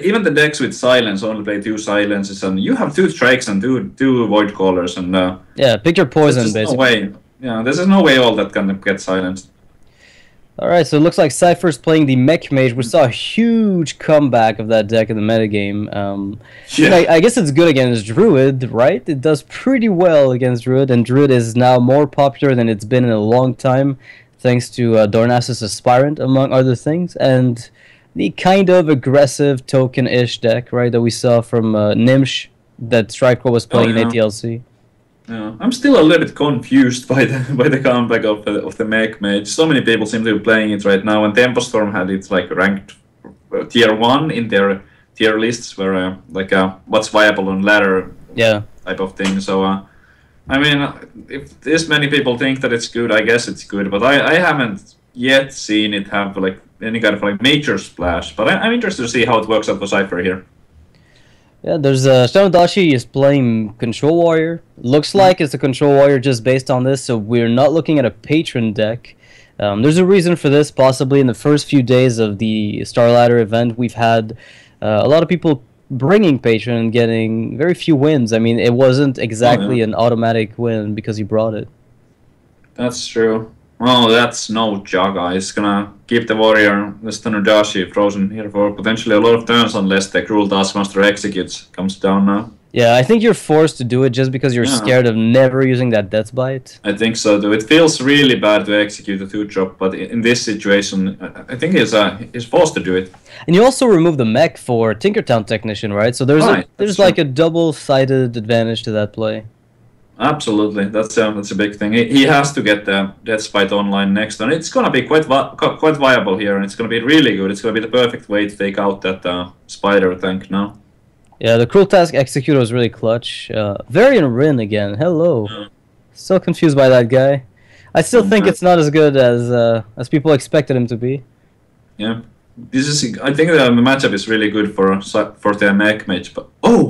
even the decks with silence only play 2 silences, and you have 2 strikes and two void callers, and yeah, pick your poison there's basically. no way. Yeah, there's no way all that can get silenced. Alright, so it looks like Cipher's playing the Mech Mage. We saw a huge comeback of that deck in the metagame. Yeah. I guess it's good against Druid, right? It does pretty well against Druid, and Druid is now more popular than it's been in a long time, thanks to Dornassus Aspirant, among other things, and the kind of aggressive token-ish deck, right, that we saw from Nimsh that Strikecore was playing in ATLC. Yeah, I'm still a little bit confused by the comeback of the Mech Mage. So many people seem to be playing it right now, and Tempo Storm had it like ranked tier 1 in their tier lists, where like what's viable on ladder type of thing. So I mean, if this many people think that it's good, I guess it's good, but I haven't yet seen it have like any kind of like major splash. But I'm interested to see how it works out for Cipher here. Yeah, there's Shtan Udachi is playing Control Warrior. Looks like it's a Control Warrior just based on this, so we're not looking at a Patron deck. There's a reason for this. Possibly in the first few days of the StarLadder event, we've had a lot of people bringing Patron and getting very few wins. I mean, it wasn't exactly an automatic win because he brought it. That's true. Well, that's no Jaga. He's gonna keep the warrior, the Shtan Udachi, frozen here for potentially a lot of turns unless the Cruel Taskmaster executes comes down now. Yeah, I think you're forced to do it just because you're scared of never using that Death Bite. I think so too. It feels really bad to execute a 2-drop, but in this situation, I think he's forced to do it. And you also remove the mech for Tinkertown Technician, right? So there's like a double-sided advantage to that play. Absolutely, that's a big thing. He has to get the Death Bite online next, and it's gonna be quite viable here, and it's gonna be really good. It's gonna be the perfect way to take out that spider tank now. Yeah, the Cruel Task Executor was really clutch. Varian Rin again. Hello. Still confused by that guy. I still think it's not as good as people expected him to be. Yeah, I think the matchup is really good for the Mech Mage. But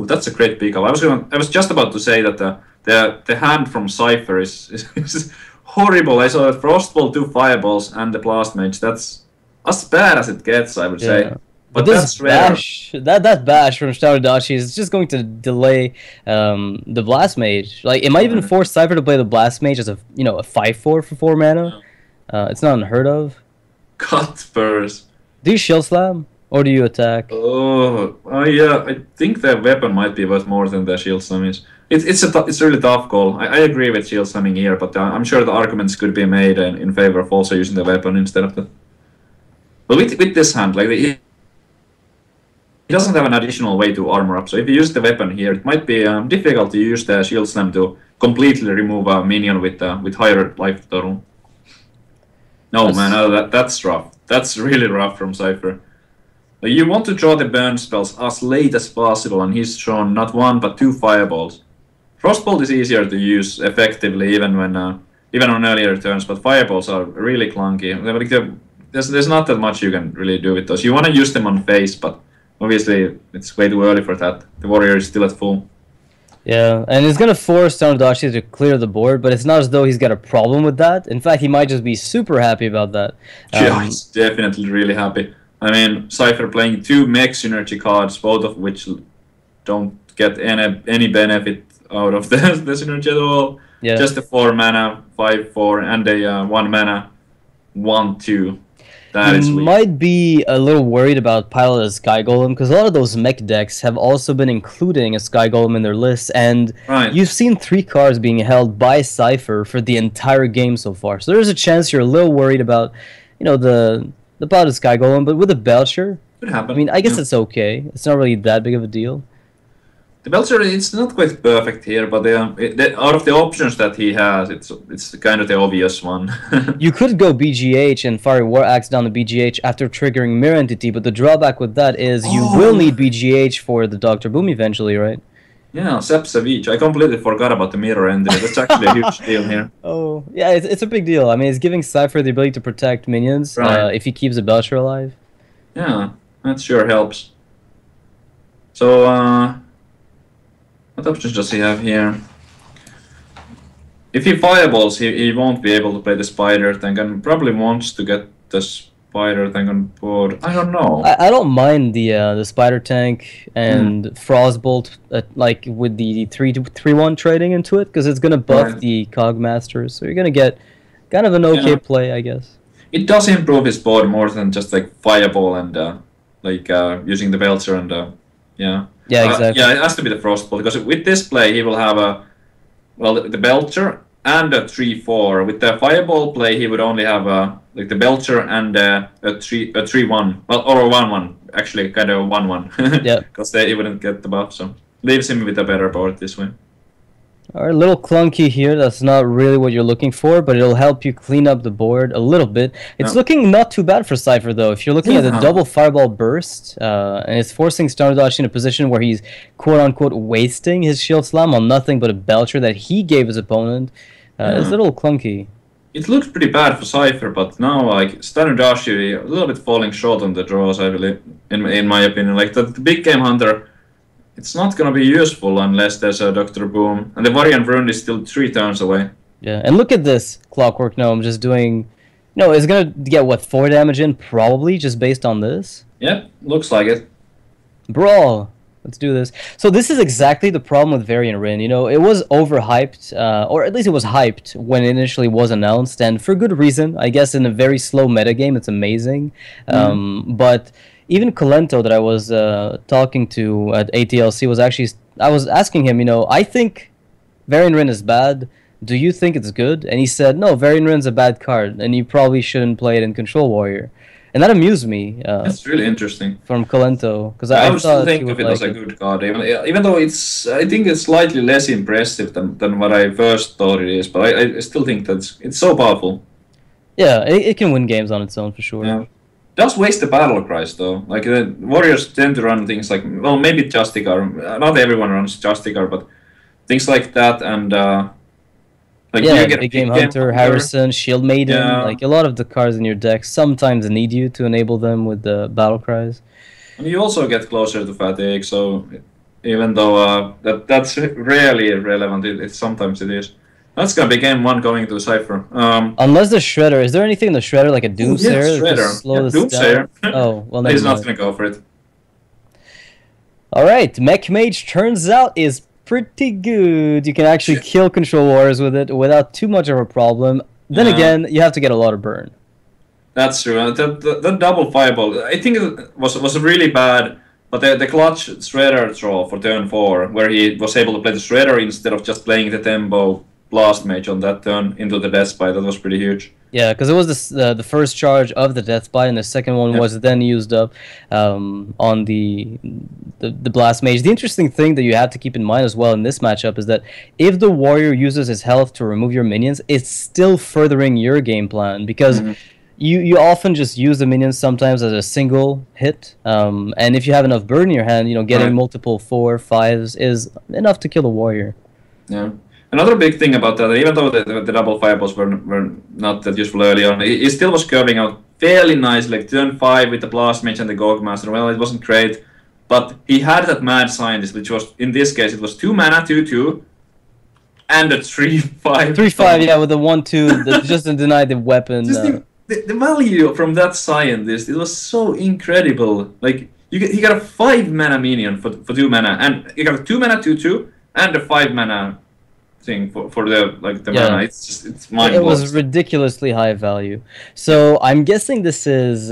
that's a great pick up. I was just about to say that the hand from Cipher is horrible. I saw a Frostball, 2 Fireballs, and the Blast Mage. That's as bad as it gets, I would say. But this bash, that bash from Shtan Udachi is just going to delay the Blast Mage. Like, it might even force Cipher to play the Blast Mage as a 5/4 for 4 mana. It's not unheard of. Cut first. Do you shield slam or do you attack? Yeah, I think the weapon might be worth more than the shield slam is. It's a really tough call. I agree with shield slamming here, but I'm sure the arguments could be made in favor of also using the weapon instead of the. But with this hand, like he doesn't have an additional way to armor up. So if you use the weapon here, it might be difficult to use the shield slam to completely remove a minion with higher life total. No, man, that's rough. That's really rough from Cipher. You want to draw the burn spells as late as possible, and he's shown not 1 but 2 fireballs. Frostbolt is easier to use effectively even on earlier turns, but fireballs are really clunky. There's not that much you can really do with those. You want to use them on face, but obviously it's way too early for that. The warrior is still at full. Yeah, and he's going to force Shtan Udachi to clear the board, but it's not as though he's got a problem with that. In fact, he might just be super happy about that. Yeah, he's definitely really happy. I mean, Cipher playing 2 mech synergy cards, both of which don't get any benefit out of the synergy at all. Yeah. Just a 4 mana, 5/4, and a 1 mana, 1/2. That is weak. Might be a little worried about Pilot as Sky Golem, because a lot of those mech decks have also been including a Sky Golem in their lists, and you've seen 3 cards being held by Cipher for the entire game so far. So there's a chance you're a little worried about, the Pilot as Sky Golem, but with a Belcher, could happen. I mean, I guess it's okay. It's not really that big of a deal. The Belcher, it's not quite perfect here, but out of the options that he has, it's kind of the obvious one. You could go BGH and Fiery War Axe down the BGH after triggering Mirror Entity, but the drawback with that is you will need BGH for the Dr. Boom eventually, right? Yeah, Sep Savage. I completely forgot about the Mirror Entity. That's actually a huge deal here. Oh, yeah, it's a big deal. I mean, it's giving Cipher the ability to protect minions if he keeps a Belcher alive. Yeah, that sure helps. So, what options does he have here? If he fireballs, he won't be able to play the spider tank, and probably wants to get the spider tank on board. I don't know. I don't mind the spider tank and frostbolt like with the 3-1 trading into it because it's gonna buff Right. the cog masters, so you're gonna get kind of an okay Yeah. play, I guess. It does improve his board more than just like fireball and using the belcher and yeah. Yeah, exactly. Yeah, it has to be the frostbolt because with this play he will have a the belcher and a 3-4. With the fireball play he would only have like the belcher and a 3-1. Well, or a 1-1 actually, kind of a 1-1. Yeah. Because he wouldn't get the buff, so leaves him with a better board this way. Alright, a little clunky here. That's not really what you're looking for, but it'll help you clean up the board a little bit. It's looking not too bad for Cipher, though. If you're looking at the double fireball burst, and it's forcing Shtan Udachi in a position where he's quote-unquote wasting his shield slam on nothing but a belcher that he gave his opponent, it's a little clunky. It looks pretty bad for Cipher, but now like Shtan Udachi a little bit falling short on the draws, I believe, in my opinion. Like the big game hunter, it's not gonna be useful unless there's a Dr. Boom, and the Variant Rune is still 3 turns away. Yeah, and look at this Clockwork Gnome just doing... No, it's gonna get, what, 4 damage in, probably, just based on this? Yeah, looks like it. Brawl! Let's do this. So this is exactly the problem with Variant Rin. You know, it was overhyped, or at least it was hyped when it initially was announced, and for good reason. I guess in a very slow metagame, it's amazing. But even Colento that I was talking to at ATLC was actually... I was asking him, you know, I think Variant Rin is bad. Do you think it's good? And he said, no, Variant Rin's a bad card, and you probably shouldn't play it in Control Warrior. And that amused me. That's really interesting. From Colento, because I I would still thought think of it as a good card, even though I think it's slightly less impressive than what I first thought it is. But I still think that it's so powerful. Yeah, it can win games on its own for sure. Yeah. Does waste the battle cries though. Like the warriors tend to run things like, well, maybe Justicar. Not everyone runs Justicar, but things like that, and like yeah, you get Big Game Hunter, Harrison, Shield Maiden, like a lot of the cards in your deck sometimes need you to enable them with the battle cries. And you also get closer to fatigue, so even though that's rarely relevant, sometimes it is. That's gonna be game 1 going to Cipher. Unless the Shredder, is there anything in the Shredder like a Doomsayer? Yeah, Shredder. Slow this Doomsayer. down? Oh, well, He's never not mind. gonna go for it. Alright, Mech Mage turns out is pretty good. You can actually kill Control Warriors with it without too much of a problem. Then again, you have to get a lot of burn. That's true. The double fireball, I think it was really bad, but the clutch Shredder draw for turn 4, where he was able to play the Shredder instead of just playing the Tempo Blast Mage on that turn into the Death Spy, that was pretty huge. Yeah, because it was the first charge of the Death Spy, and the second one was then used up on the Blast Mage. The interesting thing that you have to keep in mind as well in this matchup is that if the Warrior uses his health to remove your minions, it's still furthering your game plan, because you often just use the minions sometimes as a single hit, and if you have enough burn in your hand, you know, getting multiple 4, 5s is enough to kill the Warrior. Yeah. Another big thing about that, even though the double fireballs were not that useful early on, he still was curving out fairly nice, like turn 5 with the Blast Mage and the Gog Master. Well, it wasn't great, but he had that Mad Scientist, which was, in this case, it was 2 mana, 2/2, and a 3/5. 3/5, yeah, with the 1/2 that just denied the weapon. The value from that Scientist, it was so incredible. Like, he got a 5 mana minion for 2 mana, and he got a 2 mana, 2/2, and a 5 mana thing for the mana. It's mind blowing. It was ridiculously high value. So I'm guessing this is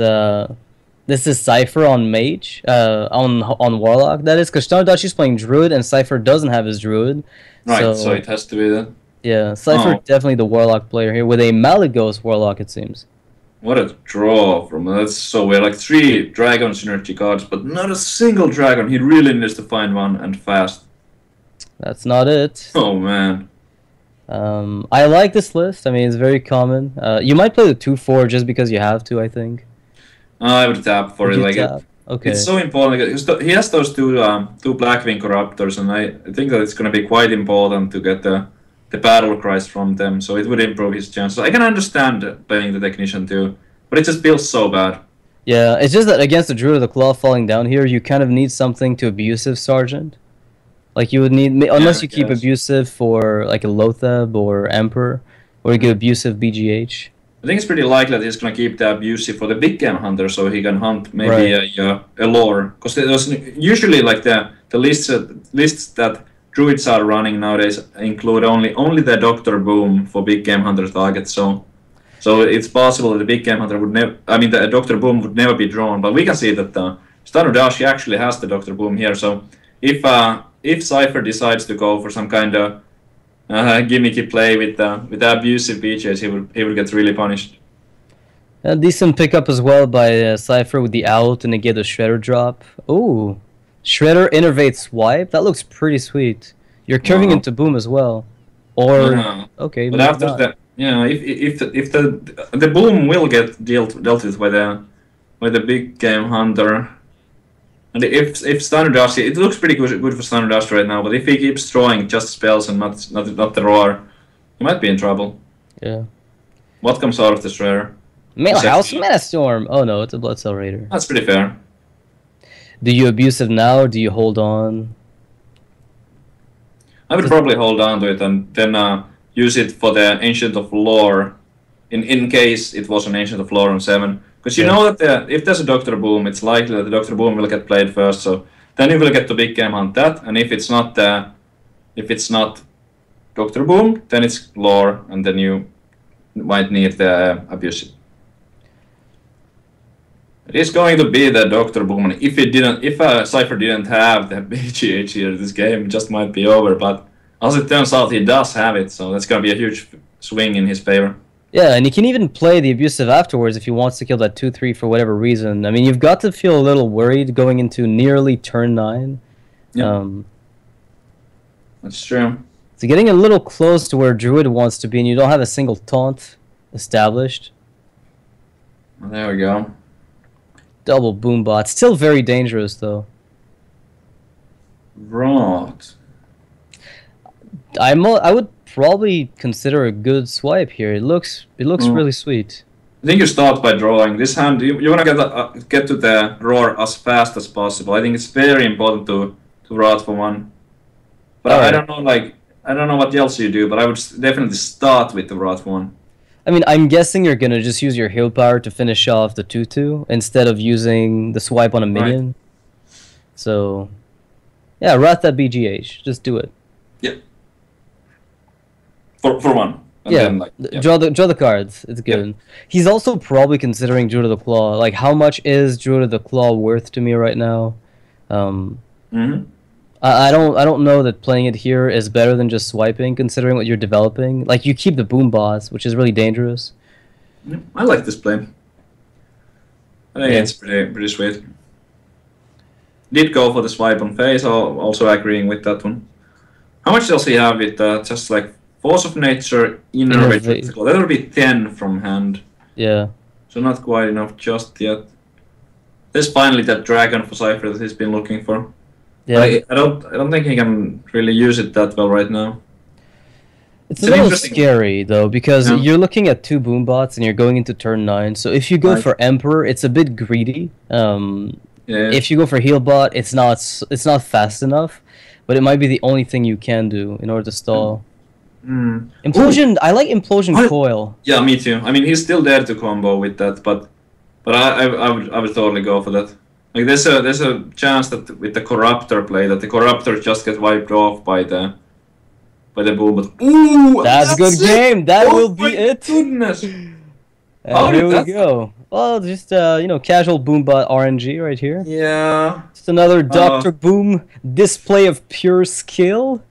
Cipher on Mage, on Warlock. That is, because Shtan Udachi is playing Druid and Cipher doesn't have his Druid. Right, so it has to be that. Yeah, Cipher definitely the Warlock player here with a Malygos Warlock, it seems. What a draw from that's so weird. Like 3 dragon synergy cards, but not a single dragon. He really needs to find one, and fast. That's not it. Oh man. I like this list. I mean, it's very common. You might play the 2/4 just because you have to, I think. I would tap for it. Like okay. It's so important. He has those two Blackwing Corruptors, and I think that it's going to be quite important to get the battle cries from them. So it would improve his chances. I can understand playing the Technician too, but it just feels so bad. Yeah, it's just that against the Druid of the Claw falling down here, you kind of need something to Abusive Sergeant. Like you would need, unless you keep Abusive for like a Lothab or Emperor, or you get Abusive BGH. I think it's pretty likely that he's gonna keep the abusive for the big game hunter, so he can hunt maybe a lore. Because there's usually like the lists that druids are running nowadays include only the Doctor Boom for big game hunter targets. So it's possible that the big game hunter would never. I mean, the Doctor Boom would never be drawn. But we can see that Shtan Udachi actually has the Doctor Boom here. So if Cipher decides to go for some kind of gimmicky play with the abusive BJs, he would get really punished. A decent pickup as well by Cipher with the out and they get the Shredder drop. Ooh, Shredder Innervate Swipe. That looks pretty sweet. You're curving into Boom as well. Or okay, but after that, if the Boom will get dealt with by the big game hunter. And if Shtan Udachi, it looks pretty good for Shtan Udachi right now. But if he keeps throwing just spells and not the roar, he might be in trouble. Yeah. What comes out of this rare? House Mana Storm. Oh no, it's a Blood Cell Raider. That's pretty fair. Do you abuse it now? Or do you hold on? I would probably hold on to it and then use it for the Ancient of Lore, in case it was an Ancient of Lore on 7. Because you know that if there's a Doctor Boom, it's likely that the Doctor Boom will get played first. So then you will get to big game hunt that, and if it's not Doctor Boom, then it's Lore, and then you might need the abusive. It is going to be the Doctor Boom, and if Cipher didn't have the BGH here, this game just might be over. But as it turns out, he does have it, so that's going to be a huge swing in his favor. Yeah, and he can even play the abusive afterwards if he wants to kill that 2/3 for whatever reason. I mean, you've got to feel a little worried going into nearly turn 9. Yeah, that's true. So getting a little close to where Druid wants to be, and you don't have a single taunt established. Well, there we go. Double Boom Bot. Still very dangerous, though. Right. I would probably consider a good swipe here. It looks really sweet. I think you start by drawing this hand. You want to get to the roar as fast as possible. I think it's very important to route for one. But I don't know, I don't know what else you do. But I would definitely start with the route for one. I mean, I'm guessing you're gonna just use your heal power to finish off the 2/2 instead of using the swipe on a minion. Right. So, yeah, route that BGH. Just do it. Yeah. For one. And yeah. Then, draw the cards. It's good. Yeah. He's also probably considering Druid of the Claw. Like, how much is Druid of the Claw worth to me right now? I don't know that playing it here is better than just swiping, considering what you're developing. Like, you keep the Boom Boss, which is really dangerous. Yeah, I like this play. I think it's pretty sweet. Did go for the swipe on face, also agreeing with that one. How much does he have with just like Force of Nature, Innervate? That would be 10 from hand. Yeah. So not quite enough just yet. There's finally that dragon for Cipher that he's been looking for. Yeah. I don't think he can really use it that well right now. It's a little scary though, because you're looking at 2 boom bots and you're going into turn 9. So if you go for Emperor, it's a bit greedy. If you go for heal bot, it's not fast enough, but it might be the only thing you can do in order to stall. Implosion. Ooh. I like Implosion Coil. Yeah, me too. I mean, he's still there to combo with that, but I would totally go for that. Like there's a chance that with the Corruptor play that the Corruptor just gets wiped off by the boom. But ooh, that's a good game. That will be it. Goodness. Here we go. Well, just casual Boombot RNG right here. Yeah. Just another Dr. Boom display of pure skill.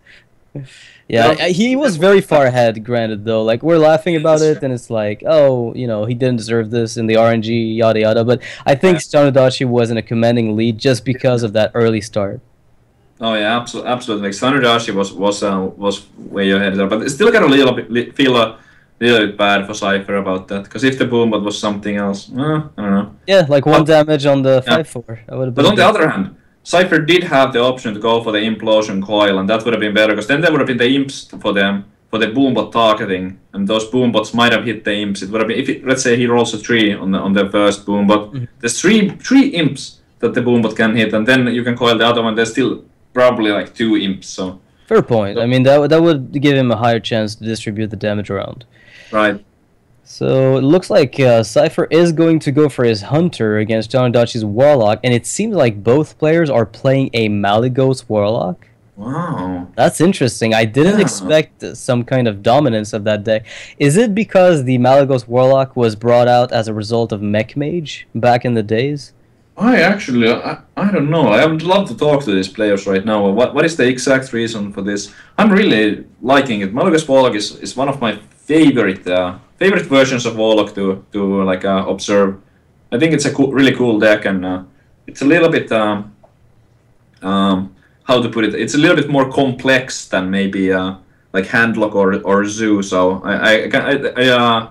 Yeah, he was very far ahead, granted, though. Like, we're laughing about it, and it's like, oh, he didn't deserve this in the RNG, yada yada. But I think Shtan Udachi was in a commanding lead just because of that early start. Oh yeah, absolutely. Like, Shtan Udachi was way ahead there, but it still got feel a little bit bad for Cipher about that, because if the Boombot was something else, I don't know. Yeah, like 1 damage on the 5/4. But on the other hand, Cipher did have the option to go for the Implosion Coil, and that would have been better, because then there would have been the imps for the Boombot targeting, and those Boombots might have hit the imps. It would have been, let's say he rolls a 3 on the first Boombot. There's three imps that the Boombot can hit, and then you can coil the other one. There's still probably like 2 imps. So fair point. I mean, that would give him a higher chance to distribute the damage around. Right. So it looks like Cipher is going to go for his Hunter against Shtan Udachi's Warlock, and it seems like both players are playing a Malygos Warlock. Wow. That's interesting. I didn't Yeah. expect some kind of dominance of that deck. Is it because the Malygos Warlock was brought out as a result of Mech Mage back in the days? I don't know. I would love to talk to these players right now. What is the exact reason for this? I'm really liking it. Malygos Warlock is one of my favorite versions of Warlock to like observe. I think it's a really cool deck, and it's a little bit how to put it. It's a little bit more complex than maybe like Handlock or Zoo. So I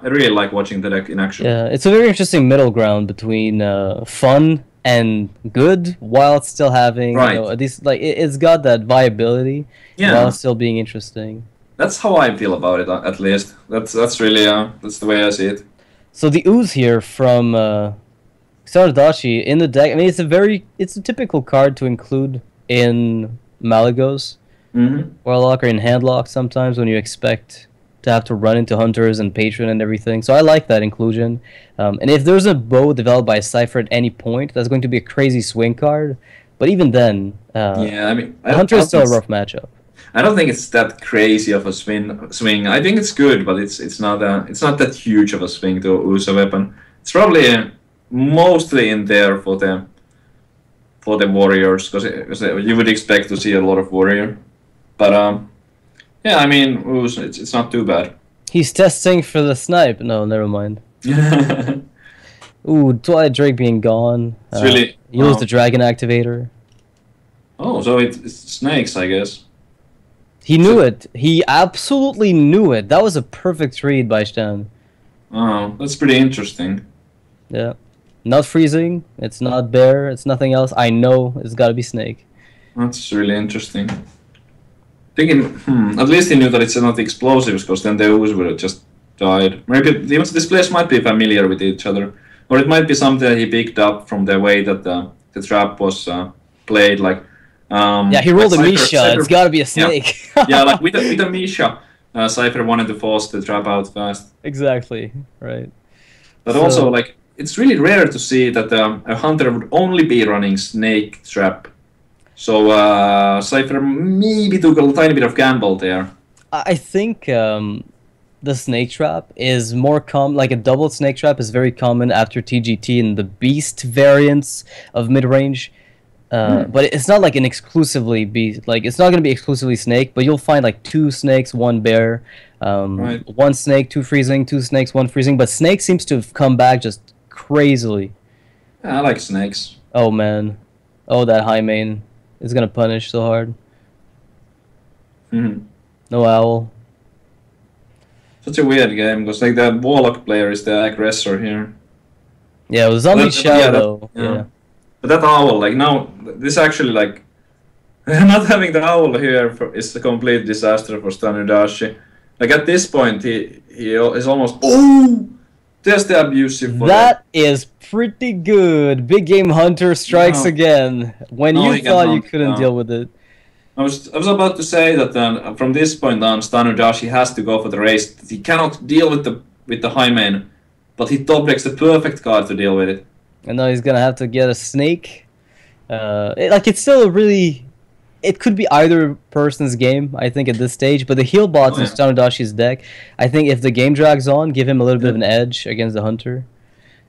really like watching the deck in action. Yeah, it's a very interesting middle ground between fun and good, while it's still having it's got that viability while still being interesting. That's how I feel about it, at least. That's really that's the way I see it. So the Ooze here from Shtan Udachi in the deck. I mean, it's a typical card to include in Malygos Warlock or in Handlock sometimes when you expect to have to run into Hunters and Patron and everything. So I like that inclusion. And if there's a bow developed by Cipher at any point, that's going to be a crazy swing card. But even then, yeah, I mean, Hunter is still a rough matchup. I don't think it's that crazy of a swing. I think it's good, but it's not that huge of a swing to use a weapon. It's probably mostly in there for the warriors, because you would expect to see a lot of warrior. But yeah, I mean, it's not too bad. He's testing for the snipe. No, never mind. Ooh, Twilight Drake being gone. It's really use the Dragon Activator. Oh, so it's snakes, I guess. He knew it. He absolutely knew it. That was a perfect read by Shtan. Oh, that's pretty interesting. Yeah. Not freezing. It's not bear. It's nothing else. I know it's got to be snake. That's really interesting. Thinking, at least he knew that it's not explosives, because then the ooze would have just died. Maybe these players might be familiar with each other, or it might be something that he picked up from the way that the trap was played. Like, yeah, he rolled a Misha. It's got to be a snake. Yeah, yeah, like with a Misha, Cipher wanted to force the trap out fast. Exactly, right. But also, like, it's really rare to see that a hunter would only be running snake trap. So Cipher maybe took a tiny bit of gamble there. I think the snake trap is more common. Like a double snake trap is very common after TGT in the beast variants of mid range. But it's not like an exclusively beast. Like it's not going to be exclusively snake, but you'll find like 2 snakes, 1 bear, Right. 1 snake, 2 freezing, 2 snakes, 1 freezing. But snake seems to have come back just crazily. Yeah, I like snakes. Oh man, oh that high main is gonna punish so hard. No owl. Such a weird game, because like the warlock player is the aggressor here. Yeah, it was zombie shadow. Yeah. But that owl, like now, this actually like not having the owl here is a complete disaster for Shtan Udachi. Like at this point, he is almost there's the abusive. That is pretty good. Big game hunter strikes again when you thought you couldn't deal with it. I was about to say that from this point on, Shtan Udachi has to go for the race. He cannot deal with the high main, but he top decks the perfect card to deal with it. And now he's gonna have to get a snake. It's still a really. It could be either person's game, I think, at this stage. But the heal bots in Shtan Udachi's deck, I think if the game drags on, give him a little bit of an edge against the hunter.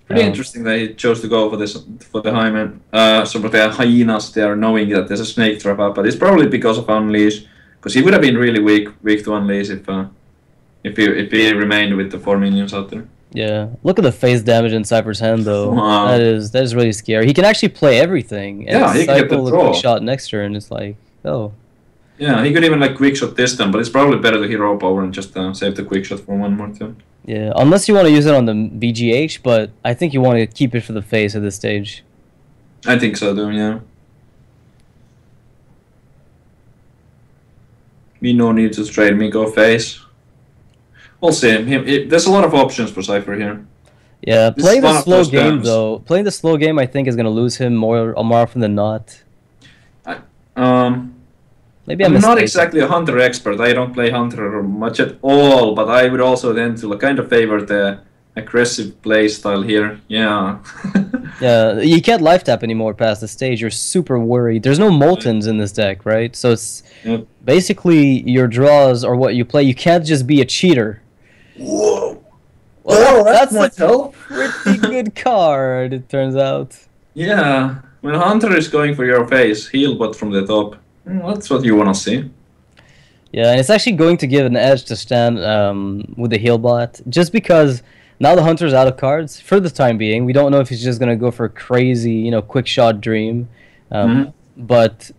Pretty interesting that he chose to go for the Hymen. Some of the hyenas there, knowing that there's a snake trap up, but it's probably because of Unleash, because he would have been really weak to Unleash if he remained with the 4 minions out there. Yeah, look at the face damage in Cypher's hand though. Wow. That is really scary. He can actually play everything. And yeah, he can get the draw. Quick shot next turn. It's like, oh. Yeah, he could even like quick shot this turn, but it's probably better to hero power and just save the quick shot for 1 more turn. Yeah, unless you want to use it on the VGH, but I think you want to keep it for the face at this stage. I think so, too, yeah. Me no need to trade, me go face. We'll see. There's a lot of options for Cipher here. Yeah, playing the slow game, though. Playing the slow game, I think, is going to lose him more often than not. Maybe I'm not exactly a Hunter expert. I don't play Hunter much at all, but I would also tend to kind of favor the aggressive play style here. Yeah. Yeah, you can't life tap anymore past the stage. You're super worried. There's no Moltons in this deck, right? So it's Yep. basically your draws are what you play. You can't just be a cheater. Whoa. Well, That's that's might help. a pretty good card, it turns out. Yeah. When Hunter is going for your face, heal bot from the top. That's what you wanna see. Yeah, and it's actually going to give an edge to Stan with the heal bot, just because now the Hunter's out of cards for the time being. We don't know if he's just gonna go for a crazy, quick shot dream. But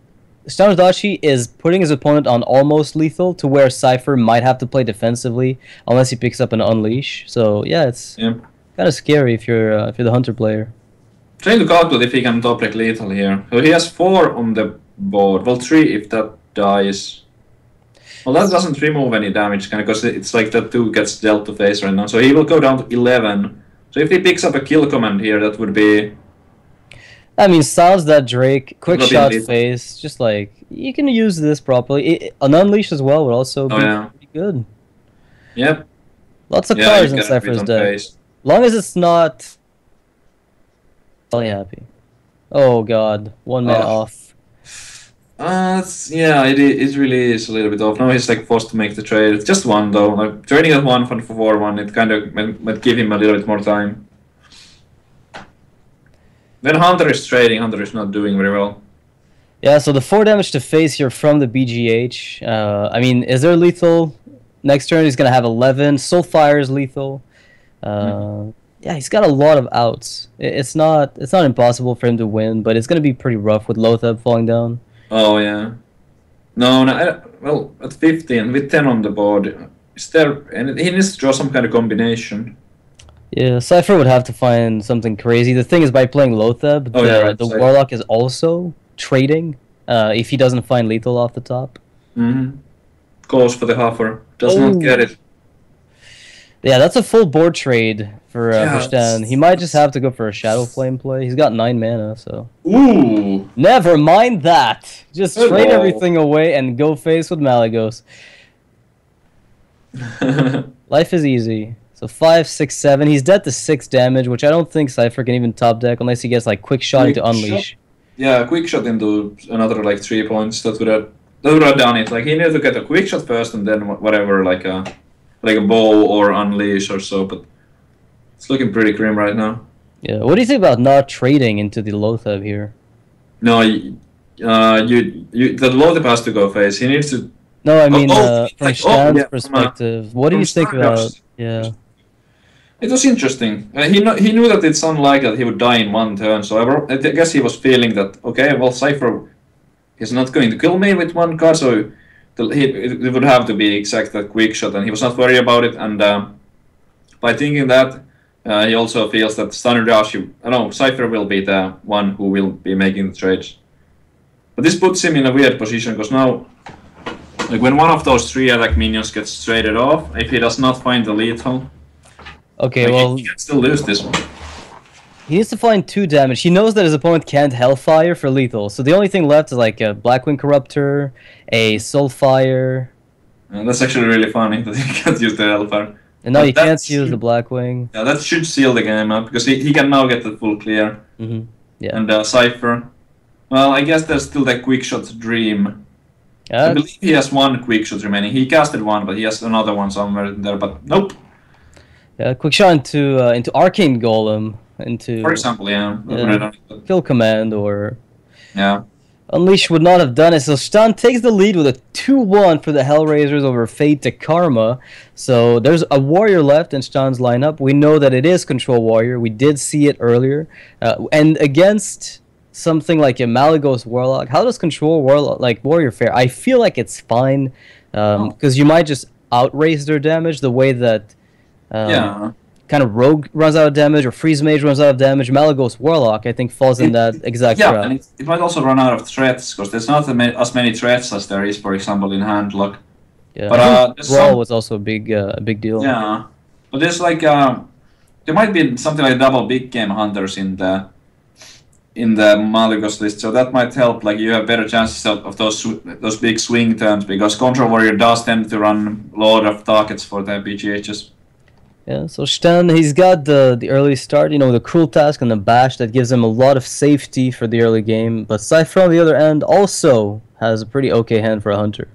Shtan Udachi is putting his opponent on almost lethal to where Cipher might have to play defensively unless he picks up an Unleash. So yeah, it's kind of scary if you're the Hunter player. Trying to calculate if he can top deck lethal here. So he has 4 on the board. Well, 3 if that dies. Well, that doesn't remove any damage, kind of, because it's like that 2 gets dealt to face right now. So he will go down to 11. So if he picks up a kill command here, that would be... I mean, silence that Drake, quick shot lethal. face, just like, you can use this properly. An Unleash as well would also be pretty good. Yep. Lots of cards in Cypher's deck. Long as it's not... Really happy. Oh god, 1 man off. Yeah, it really is a little bit off. Now he's like forced to make the trade. It's just 1 though. Like trading at 1 for 4-1, it kind of might give him a little bit more time. Then Hunter is trading. Hunter is not doing very well. Yeah, so the 4 damage to face here from the BGH. I mean, is there lethal? Next turn he's gonna have 11. Soulfire is lethal. Yeah, he's got a lot of outs. It's not impossible for him to win, but it's gonna be pretty rough with Lothab falling down. Oh yeah. No, well, at 15 with 10 on the board, is there? And he needs to draw some kind of combination. Yeah, Cipher would have to find something crazy. The thing is, by playing Lothab, the Warlock is also trading if he doesn't find lethal off the top. Goes for the Huffer. Does not get it. Yeah, that's a full board trade for Shtan. He might just have to go for a Shadow Flame play. He's got 9 mana, so... Ooh! Never mind that! Just trade everything away and go face with Malygos. Life is easy. So 5, 6, 7. He's dead to 6 damage, which I don't think Cipher can even top deck unless he gets like quick shot into Unleash. Yeah, quick shot into another like 3 points. That would have done it. Like he needed to get a quick shot first and then whatever, like a bow or Unleash or so, but it's looking pretty grim right now. Yeah, what do you think about not trading into the Lothab here? No, the Lothab has to go face. He needs to... No, I mean, from Shtan's perspective, what do you think about... Yeah. It was interesting. He knew that it's unlikely that he would die in 1 turn, so I guess he was feeling that, okay, well, Cipher is not going to kill me with 1 card, so it would have to be exact that quick shot, and he was not worried about it. And by thinking that, he also feels that Shtan Udachi, Cipher will be the one who will be making the trades. But this puts him in a weird position, because now, like when one of those 3 attack minions gets traded off, if he does not find the lethal, okay, well, he can still lose this one. He needs to find 2 damage. He knows that his opponent can't Hellfire for lethal, so the only thing left is like a Blackwing Corruptor, a Soulfire. That's actually really funny that he can't use the Hellfire. And no, he can't use the Blackwing. Yeah, that should seal the game up, because he can now get the full clear. Yeah. And Cipher. Well, I guess there's still that quick shot dream. I believe he has 1 quick shot remaining. He casted 1, but he has another one somewhere there, but nope. Yeah, quick shot into Arcane Golem. For example, yeah. Kill command or... Yeah. Unleash would not have done it, so Shtan takes the lead with a 2-1 for the Hellraisers over Fate to Karma. So there's a warrior left in Shtan's lineup. We know that it is Control Warrior. We did see it earlier. And against something like a Malygos Warlock, how does Control Warrior fare? I feel like it's fine, because you might just outraise their damage the way that... kind of Rogue runs out of damage, or Freeze Mage runs out of damage. Malygos Warlock, I think, falls in that exact trap. And it might also run out of threats, because there's not as many threats as there is, for example, in Handlock. Yeah, but Brawl was also a big deal. Yeah, but there's like there might be something like double big game hunters in the Malygos list, so that might help. Like you have better chances of those big swing turns, because Control Warrior does tend to run a lot of targets for the BGHs. Yeah, so Shtan, he's got the early start, you know, the cruel task and the bash that gives him a lot of safety for the early game. But Cipher on the other end also has a pretty okay hand for a hunter.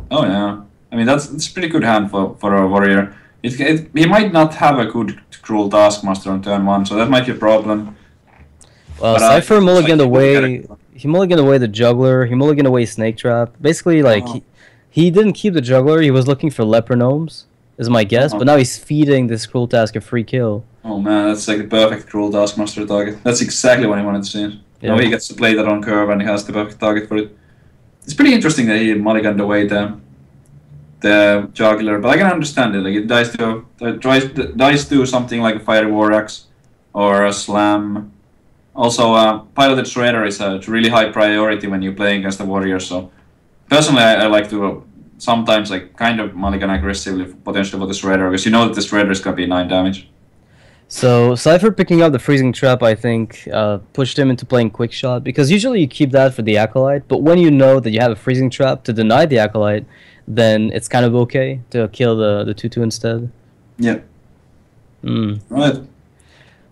Oh yeah, I mean it's a pretty good hand for a warrior. He might not have a good cruel taskmaster on turn 1, so that might be a problem. Well, Cipher mulliganed away. He mulliganed away the juggler. He mulliganed away Snake Trap. Basically, like he didn't keep the juggler. He was looking for leper gnomes, is my guess. But now he's feeding this cruel task a free kill. Oh man, that's like the perfect cruel taskmaster target. That's exactly what he wanted to see. Yeah. Now he gets to play that on curve, and he has the perfect target for it. It's pretty interesting that he mulliganed away the juggler, but I can understand it. Like it dies to something like a Fiery War Axe or a Slam. Also, Piloted Shredder is a really high priority when you're playing against the warrior. So personally, I like to sometimes like kind of mulligan aggressively, potentially for the Shredder, because you know that the Shredder is gonna be 9 damage. So Cipher picking up the Freezing Trap, I think, pushed him into playing Quick Shot, because usually you keep that for the Acolyte, but when you know that you have a Freezing Trap to deny the Acolyte, then it's kind of okay to kill the 2/2 instead. Yeah. Right.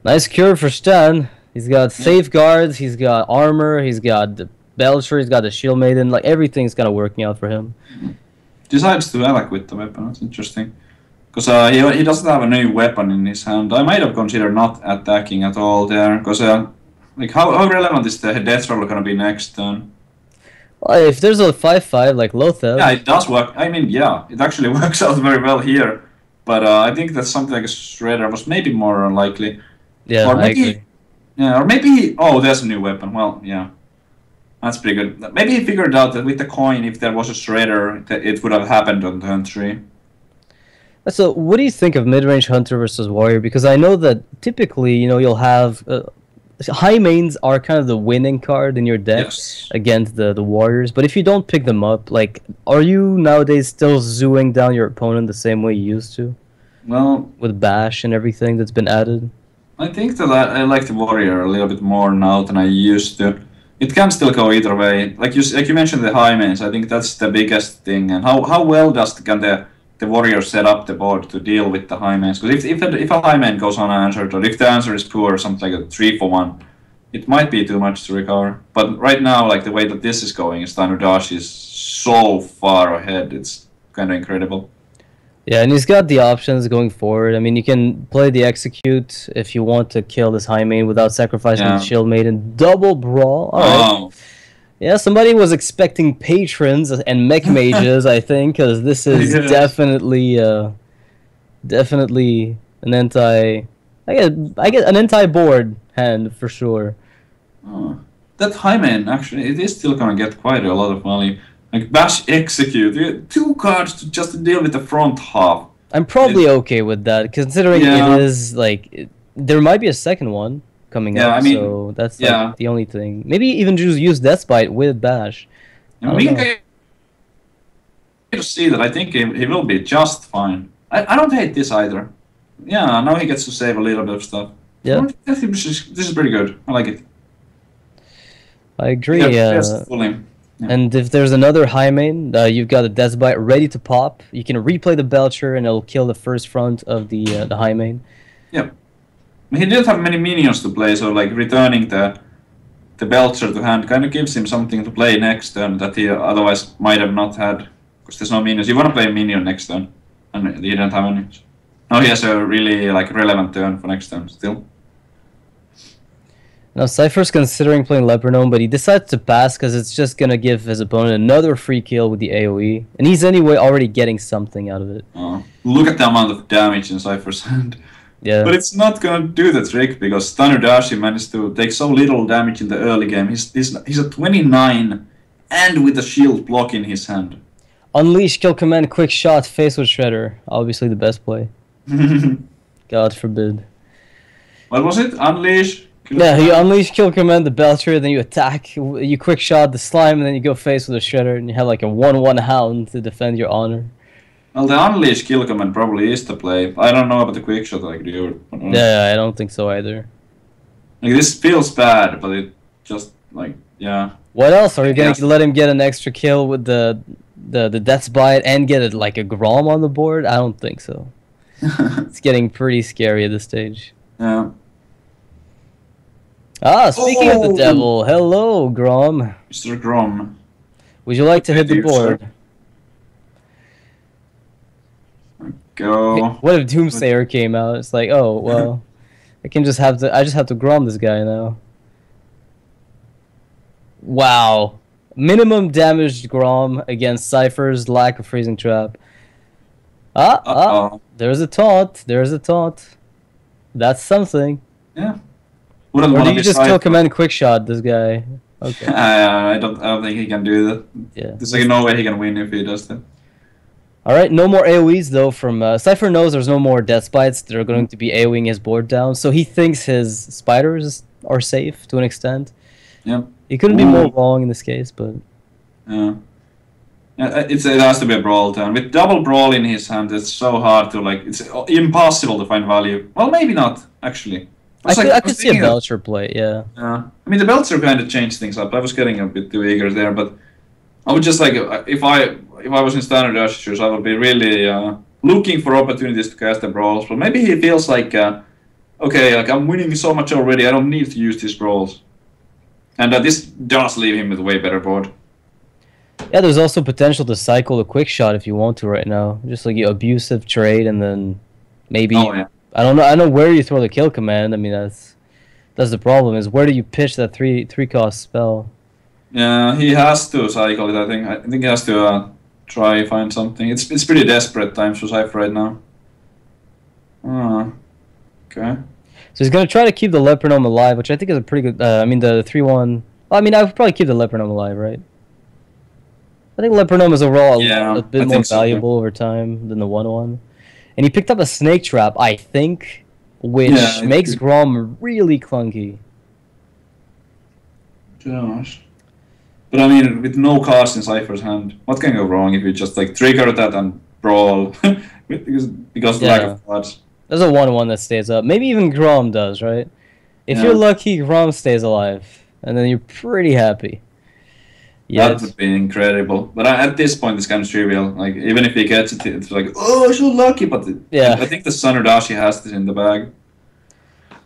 Nice cure for Stan. He's got safeguards, he's got armor, he's got the Belcher, he's got the Shield Maiden, like everything's kind of working out for him. Decides to attack with the weapon, that's interesting. Because he doesn't have a new weapon in his hand. I might have considered not attacking at all there. Because like how relevant is the Death Roll going to be next turn? Well, if there's a 5/5 like Lothar... Yeah, it does work. I mean, yeah, it actually works out very well here. But I think that something like a Shredder was maybe more unlikely. Yeah, or maybe, I agree. Yeah, or maybe... Oh, there's a new weapon. Well, yeah. That's pretty good. Maybe he figured out that with the coin, if there was a Shredder, it would have happened on turn 3. So, what do you think of mid-range Hunter versus Warrior? Because I know that typically, you know, you'll have... high mains are kind of the winning card in your deck against the Warriors. But if you don't pick them up, like, are you nowadays still zooing down your opponent the same way you used to? Well... With Bash and everything that's been added? I think that I like the Warrior a little bit more now than I used to. It can still go either way. Like you mentioned the high mains, I think that's the biggest thing. And how well can the Warrior set up the board to deal with the high mains? Because if a high main goes unanswered, or if the answer is poor, or something like a 3-for-1, it might be too much to recover. But right now, like the way that this is going, Shtan Udachi is so far ahead. It's kind of incredible. Yeah, and he's got the options going forward. I mean, you can play the Execute if you want to kill this high main without sacrificing the Shield Maiden. Double Brawl. All right. Yeah, somebody was expecting patrons and mech mages, I think, because this is definitely an anti. I get an anti-board hand for sure. That high main actually, it is still gonna get quite a lot of value. Like Bash Execute, you get 2 cards to just deal with the front half. I'm probably okay with that, considering it is like there might be a second one coming up, I mean, so that's like the only thing. Maybe even just use Deathbite with Bash. We can get to see that. I think he will be just fine. I don't hate this either. Yeah, now he gets to save a little bit of stuff. Yeah, I think this is pretty good. I like it. I agree. And if there's another high main, you've got a Deathbite ready to pop. You can replay the Belcher, and it'll kill the first front of the high main. Yep. He didn't have many minions to play, so like returning the Belcher to hand kind of gives him something to play next turn that he otherwise might have not had, because there's no minions. You want to play a minion next turn, and he didn't have any. Now he has a really like relevant turn for next turn still. Now Cipher's considering playing Leper Gnome, but he decides to pass because it's just gonna give his opponent another free kill with the AoE, and he's anyway already getting something out of it. Look at the amount of damage in Cipher's hand. Yeah. But it's not gonna do the trick, because Shtan Udachi managed to take so little damage in the early game. He's at 29 and with a shield block in his hand. Unleash, Kill Command, Quick Shot, Face with Shredder. Obviously the best play. God forbid. What was it? Unleash? Yeah, you unleash, Kill Command, the Belcher, then you attack, you Quick Shot the Slime, and then you go face with a Shredder, and you have like a 1/1 Hound to defend your honor. Well, the Unleash Kill Command probably is the play. I don't know about the Quick Shot, like, do you? Yeah, I don't think so either. Like, this feels bad, but it just, like, yeah. What else? Are you going to let him get an extra kill with the Deathbite and get it like a Grom on the board? I don't think so. It's getting pretty scary at this stage. Yeah. Ah, speaking of the devil, hello, Grom. Mr. Grom. Would you like to hit the board? Go. What if Doomsayer came out? It's like, oh well, I just have to Grom this guy now. Wow. Minimum damaged Grom against Cipher's lack of freezing trap. There's a taunt. There's a taunt. That's something. Yeah. Or do you just kill command quick shot this guy? Okay. I don't think he can do that. Yeah. There's like no way he can win if he does that. Alright, no more AoEs though from Cipher knows there's no more death spites that are going to be AoEing his board down, so he thinks his spiders are safe to an extent. Yeah. He couldn't be more wrong in this case, but yeah. It has to be a brawl turn. With double brawl in his hand, it's so hard to like. It's impossible to find value. Well, maybe not actually. I could see a Belcher play, yeah. I mean, the Belcher kind of changed things up. I was getting a bit too eager there, but I would just like if I was in standard Ashes, I would be really looking for opportunities to cast the brawls. But maybe he feels like, okay, like I'm winning so much already. I don't need to use these brawls, and this does leave him with a way better board. Yeah, there's also potential to cycle the quick shot if you want to right now. Just like your abusive trade, and then maybe. Oh, yeah. I don't know where you throw the kill command. I mean, that's the problem. Is where do you pitch that three cost spell? Yeah, he has to cycle it. I think he has to try find something. It's pretty desperate times for Cipher right now. Okay. So he's gonna try to keep the Leopardome alive, which I think is a pretty good. I mean, the 3/1. Well, I mean, I would probably keep the Leopardome alive, right? I think Leopardome is overall a bit more valuable over time than the 1/1. And he picked up a Snake Trap, I think, which makes Grom really clunky. Gosh. But I mean, with no cards in Cipher's hand, what can go wrong if you just like trigger that and brawl? because of lack of cards. There's a 1/1 that stays up. Maybe even Grom does, right? If you're lucky, Grom stays alive. And then you're pretty happy. That would be incredible. But at this point, it's kind of trivial. Like, even if he gets it, it's like, oh, so lucky. But I think the Shtan Udachi has this in the bag.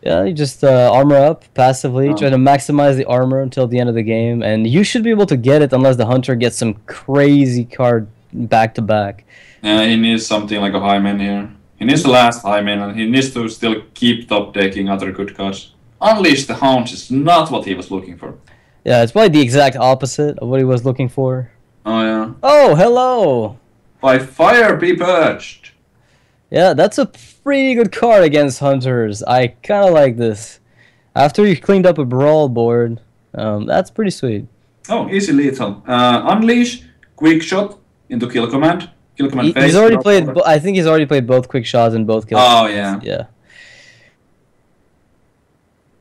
Yeah, you just armor up passively, try to maximize the armor until the end of the game, and you should be able to get it unless the Hunter gets some crazy card back-to-back. Yeah, he needs something like a Hymen here. He needs the last Hymen, and he needs to still keep top-decking other good cards. Unleash the Hounds is not what he was looking for. Yeah, it's probably the exact opposite of what he was looking for. Oh, yeah. Oh, hello! By fire be purged. Yeah, that's a pretty good card against Hunters. I kind of like this. After you cleaned up a Brawl board, that's pretty sweet. Oh, easy lethal. Unleash, quick shot into kill command. Kill command face. He's already played, I think he's already played both quick shots and both kill commands. Oh, yeah. Yeah.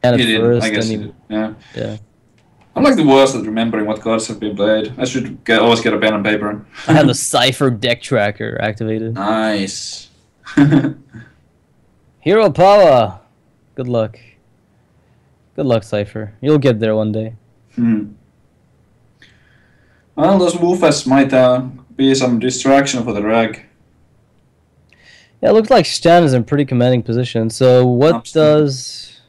And he did, I guess he did. Yeah. I'm like the worst at remembering what cards have been played. I should always get a pen and paper. I have the Cipher deck tracker activated. Nice. Hero power. Good luck. Good luck, Cipher. You'll get there one day. Well, those woofers might be some distraction for the rag. Yeah, it looks like Shtan is in pretty commanding position. So what does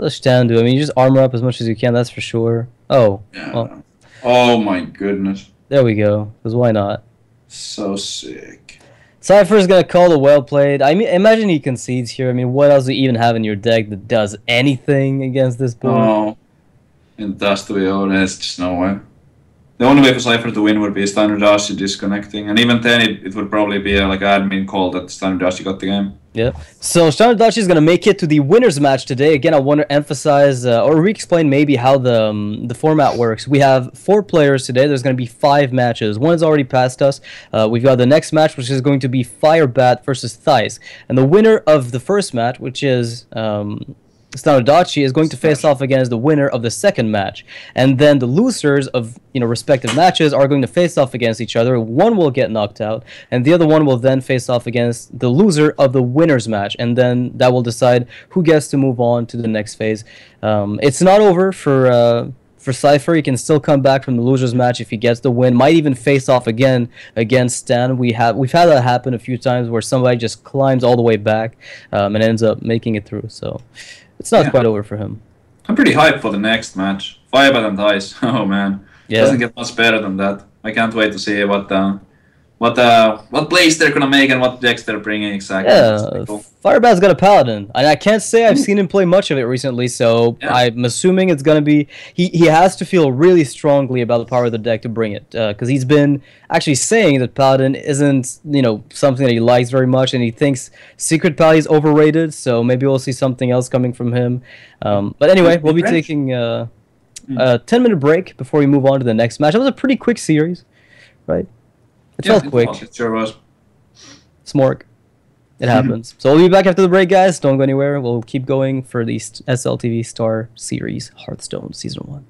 Shtan do? I mean, you just armor up as much as you can, that's for sure. Oh. Yeah. Well. Oh my goodness. There we go. Because why not? So sick. Cipher's gonna call the well played. I mean, imagine he concedes here. I mean, what else do you even have in your deck that does anything against this board? Oh. And that's to be honest, just no way. The only way for Cipher to win would be Shtan Udachi disconnecting, and even then it would probably be like admin call that Shtan Udachi got the game. Yeah. So Shtan Udachi is going to make it to the winners match today. Again, I want to emphasize or re-explain maybe how the format works. We have 4 players today. There's going to be 5 matches. One is already past us. We've got the next match, which is going to be Firebat versus Thijs. And the winner of the first match, which is Shtan Udachi, is going to face off against the winner of the second match. And then the losers of respective matches are going to face off against each other. One will get knocked out, and the other one will then face off against the loser of the winner's match. And then that will decide who gets to move on to the next phase. It's not over for for Cipher. He can still come back from the losers match if he gets the win. Might even face off again against Stan. We've had that happen a few times where somebody just climbs all the way back and ends up making it through. So it's not quite over for him. I'm pretty hyped for the next match. 5 and Dice. Oh man, doesn't get much better than that. I can't wait to see what plays they're gonna make and what decks they're bringing exactly. Yeah, cool. Firebat's got a Paladin, and I can't say I've seen him play much of it recently, so I'm assuming it's gonna be he has to feel really strongly about the power of the deck to bring it, because he's been actually saying that Paladin isn't something that he likes very much, and he thinks Secret Pally is overrated. So maybe we'll see something else coming from him. But anyway, we'll be taking a 10-minute break before we move on to the next match. It was a pretty quick series, right? It felt quick. It sure was. Smork. It happens. So we'll be back after the break, guys. Don't go anywhere. We'll keep going for the SLTV Star Series Hearthstone Season 1.